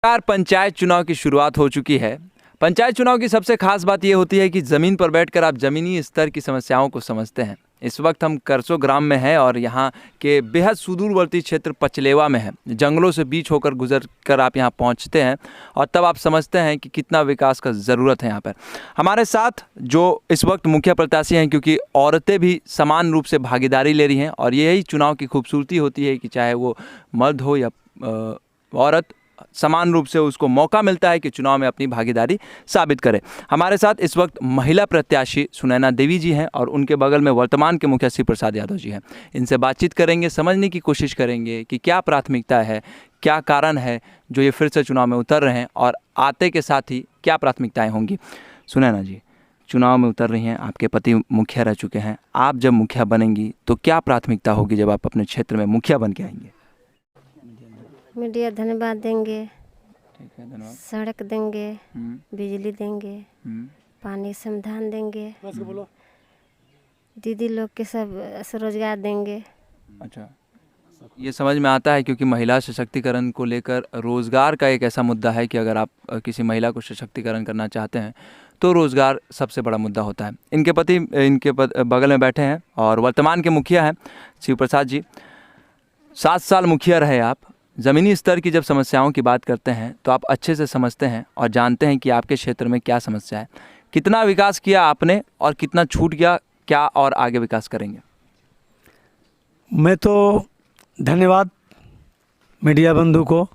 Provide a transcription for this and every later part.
बार पंचायत चुनाव की शुरुआत हो चुकी है। पंचायत चुनाव की सबसे खास बात यह होती है कि ज़मीन पर बैठकर आप ज़मीनी स्तर की समस्याओं को समझते हैं। इस वक्त हम करसो ग्राम में हैं और यहाँ के बेहद सुदूरवर्ती क्षेत्र पचलेवा में है। जंगलों से बीच होकर गुजर कर आप यहाँ पहुँचते हैं और तब आप समझते हैं कि कितना विकास का ज़रूरत है यहाँ पर। हमारे साथ जो इस वक्त मुखिया प्रत्याशी हैं, क्योंकि औरतें भी समान रूप से भागीदारी ले रही हैं और यही चुनाव की खूबसूरती होती है कि चाहे वो मर्द हो या औरत, समान रूप से उसको मौका मिलता है कि चुनाव में अपनी भागीदारी साबित करे। हमारे साथ इस वक्त महिला प्रत्याशी सुनैना देवी जी हैं और उनके बगल में वर्तमान के मुखिया श्री प्रसाद यादव जी हैं। इनसे बातचीत करेंगे, समझने की कोशिश करेंगे कि क्या प्राथमिकता है, क्या कारण है जो ये फिर से चुनाव में उतर रहे हैं और आते के साथ ही क्या प्राथमिकताएँ होंगी। सुनैना जी, चुनाव में उतर रही हैं, आपके पति मुखिया रह चुके हैं, आप जब मुखिया बनेंगी तो क्या प्राथमिकता होगी जब आप अपने क्षेत्र में मुखिया बन के आएंगे? मीडिया धन्यवाद देंगे, ठीक है, धन्यवाद। सड़क देंगे, बिजली देंगे, पानी समाधान देंगे, दीदी लोग के सब रोजगार देंगे। अच्छा, ये समझ में आता है क्योंकि महिला सशक्तिकरण को लेकर रोज़गार का एक ऐसा मुद्दा है कि अगर आप किसी महिला को सशक्तिकरण करना चाहते हैं तो रोज़गार सबसे बड़ा मुद्दा होता है। इनके पति इनके बगल में बैठे हैं और वर्तमान के मुखिया हैं शिव प्रसाद जी। 7 साल मुखिया रहे आप। ज़मीनी स्तर की जब समस्याओं की बात करते हैं तो आप अच्छे से समझते हैं और जानते हैं कि आपके क्षेत्र में क्या समस्या है। कितना विकास किया आपने और कितना छूट गया, क्या और आगे विकास करेंगे? मैं तो धन्यवाद मीडिया बंधु को।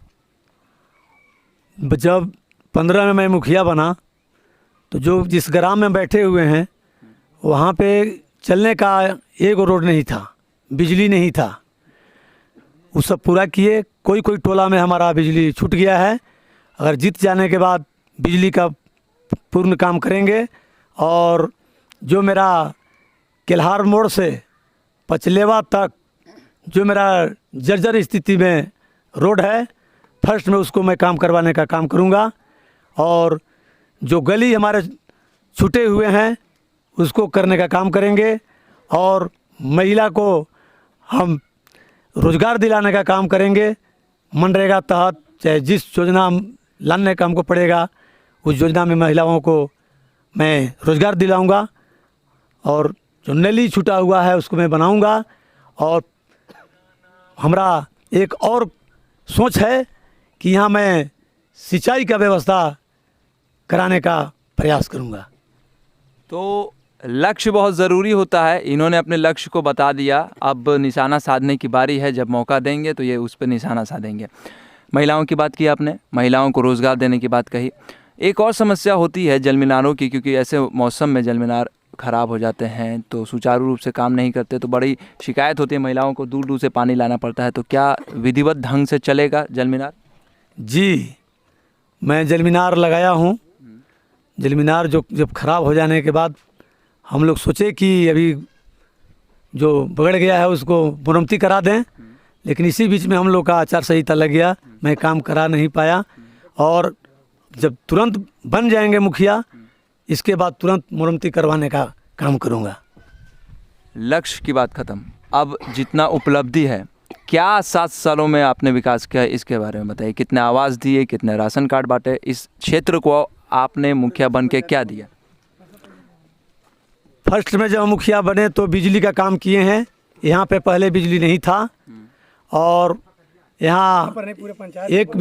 जब 15 में मैं मुखिया बना तो जो जिस ग्राम में बैठे हुए हैं वहाँ पे चलने का एक रोड नहीं था, बिजली नहीं था, वो सब पूरा किए। कोई कोई टोला में हमारा बिजली छूट गया है। अगर जीत जाने के बाद बिजली का पूर्ण काम करेंगे। और जो मेरा केल्हार मोड़ से पचलेवा तक जो मेरा जर्जर स्थिति में रोड है, फर्स्ट में उसको मैं काम करवाने का काम करूँगा। और जो गली हमारे छूटे हुए हैं उसको करने का काम करेंगे। और महिला को हम रोज़गार दिलाने का काम करेंगे। मनरेगा तहत चाहे जिस योजना लाने का हमको पड़ेगा उस योजना में महिलाओं को मैं रोज़गार दिलाऊंगा। और जो नली छूटा हुआ है उसको मैं बनाऊंगा। और हमारा एक और सोच है कि यहाँ मैं सिंचाई का व्यवस्था कराने का प्रयास करूंगा। तो लक्ष्य बहुत ज़रूरी होता है। इन्होंने अपने लक्ष्य को बता दिया, अब निशाना साधने की बारी है। जब मौका देंगे तो ये उस पर निशाना साधेंगे। महिलाओं की बात की आपने, महिलाओं को रोज़गार देने की बात कही। एक और समस्या होती है जल मीनारों की, क्योंकि ऐसे मौसम में जल मीनार ख़राब हो जाते हैं तो सुचारू रूप से काम नहीं करते तो बड़ी शिकायत होती है। महिलाओं को दूर दूर से पानी लाना पड़ता है, तो क्या विधिवत ढंग से चलेगा जल मीनार? जी, मैं जल मीनार लगाया हूँ। जल मीनार जो जब ख़राब हो जाने के बाद हम लोग सोचे कि अभी जो बिगड़ गया है उसको मुरम्मती करा दें, लेकिन इसी बीच में हम लोग का आचार संहिता लग गया, मैं काम करा नहीं पाया। और जब तुरंत बन जाएंगे मुखिया, इसके बाद तुरंत मुरम्मती करवाने का काम करूँगा। लक्ष्य की बात ख़त्म, अब जितना उपलब्धि है, क्या 7 सालों में आपने विकास किया, इसके बारे में बताइए। कितने आवास दिए, कितने राशन कार्ड बांटे, इस क्षेत्र को आपने मुखिया बन के क्या दिया? फर्स्ट में जब मुखिया बने तो बिजली का काम किए हैं। यहाँ पे पहले बिजली नहीं था और यहाँ एक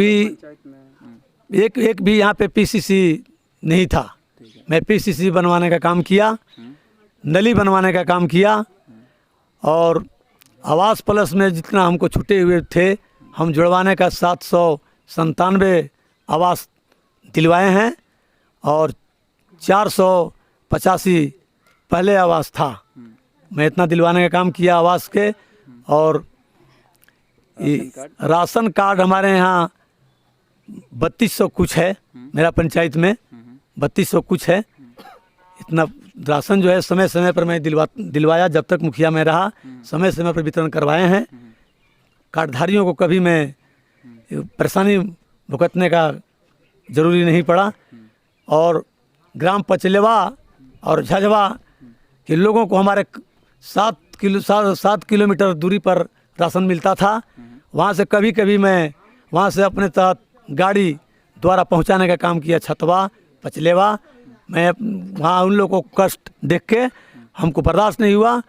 भी यहाँ पे पीसीसी नहीं था। मैं पीसीसी बनवाने का काम किया, नली बनवाने का काम किया। और आवास प्लस में जितना हमको छूटे हुए थे हम जुड़वाने का 797 आवास दिलवाए हैं और 485 पहले आवास था। मैं इतना दिलवाने का काम किया आवास के। और राशन कार्ड हमारे यहाँ 3200 कुछ है, मेरा पंचायत में 3200 कुछ है। इतना राशन जो है समय समय पर मैं दिलवाया, जब तक मुखिया में रहा समय समय पर वितरण करवाए हैं। कार्डधारियों को कभी मैं परेशानी भुगतने का ज़रूरी नहीं पड़ा। और ग्राम पचलेवा और झझवा के लोगों को हमारे 7 किलोमीटर दूरी पर राशन मिलता था। वहाँ से कभी कभी मैं वहाँ से अपने तहत गाड़ी द्वारा पहुंचाने का काम किया। छतवा, पचलेवा, मैं वहाँ उन लोगों को कष्ट देख के हमको बर्दाश्त नहीं हुआ,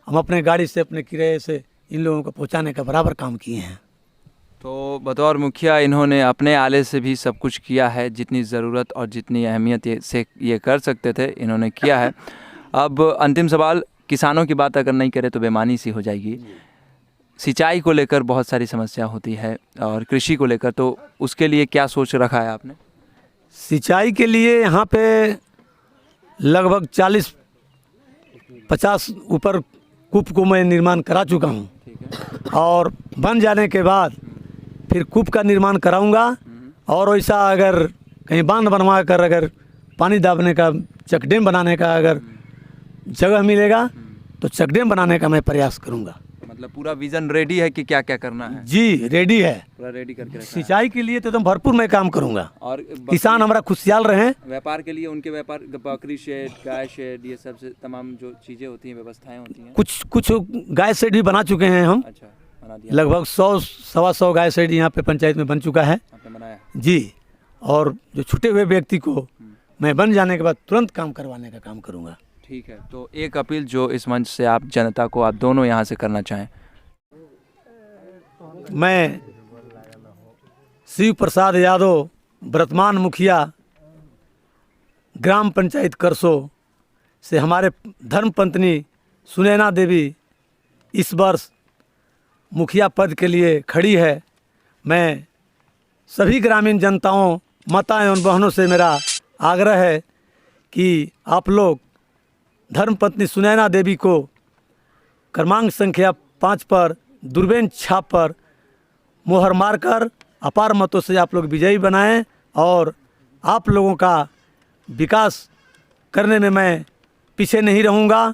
हम अपने गाड़ी से अपने किराए से इन लोगों को पहुंचाने का बराबर काम किए हैं। तो बतौर मुखिया इन्होंने अपने आले से भी सब कुछ किया है, जितनी ज़रूरत और जितनी अहमियत से ये कर सकते थे इन्होंने किया है। अब अंतिम सवाल, किसानों की बात अगर नहीं करें तो बेमानी सी हो जाएगी। सिंचाई को लेकर बहुत सारी समस्या होती है और कृषि को लेकर, तो उसके लिए क्या सोच रखा है आपने? सिंचाई के लिए यहाँ पे लगभग 40-50 ऊपर कूप को मैं निर्माण करा चुका हूँ, और बन जाने के बाद फिर कूप का निर्माण कराऊंगा। और वैसा अगर कहीं बांध बनवा कर अगर पानी दाबने का, चेक डैम बनाने का अगर जगह मिलेगा तो चेक डैम बनाने का मैं प्रयास करूंगा। मतलब पूरा विजन रेडी है कि क्या क्या करना है? जी रेडी है, पूरा रेडी करके रखा है। सिंचाई के लिए तो एकदम भरपूर मैं काम करूंगा, और किसान हमारा खुशहाल रहे। व्यापार के लिए उनके व्यापार, बकरी शेड, गाय शेड, ये सब से तमाम जो चीज़ें होती हैं, व्यवस्थाएं होती हैं। कुछ गाय शेड भी बना चुके हैं हम, अच्छा, बना दिया लगभग 100-125 गाय शेड यहाँ पे पंचायत में बन चुका है आपने बनाया? जी। और जो छूटे हुए व्यक्ति को मैं बन जाने के बाद तुरंत काम करवाने का काम करूँगा। ठीक है, तो एक अपील जो इस मंच से आप जनता को, आप दोनों यहाँ से करना चाहें। मैं शिव प्रसाद यादव, वर्तमान मुखिया ग्राम पंचायत करसो से हमारे धर्मपत्नी सुनैना देवी इस वर्ष मुखिया पद के लिए खड़ी है। मैं सभी ग्रामीण जनताओं, माता एवं बहनों से मेरा आग्रह है कि आप लोग धर्मपत्नी सुनैना देवी को क्रमांक संख्या 5 पर दुर्बेन छाप पर मोहर मारकर अपार मतों से आप लोग विजयी बनाएं, और आप लोगों का विकास करने में मैं पीछे नहीं रहूँगा।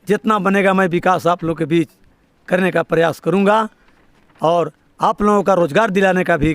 जितना बनेगा मैं विकास आप लोग के बीच करने का प्रयास करूँगा, और आप लोगों का रोज़गार दिलाने का भी